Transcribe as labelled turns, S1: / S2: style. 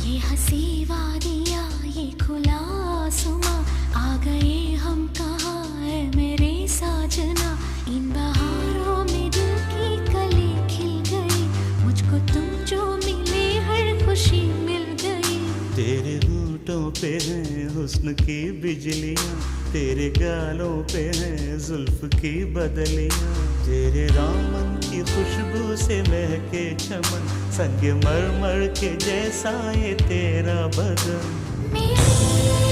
S1: ये हंसी वादियाँ ये खुला आसमां, आ गए हम कहाँ है मेरे साजना। इन बहारों में दिल की कली खिल गई, मुझको तुम जो मिले हर खुशी मिल गई।
S2: तेरे होठों पे हैं हुस्न की बिजलियाँ, तेरे गालों पे हैं जुल्फ की बदलियाँ। तेरे दामन की खुशबू से महके चमन, संग मरमर के जैसा ये तेरा बदन।
S1: मेरे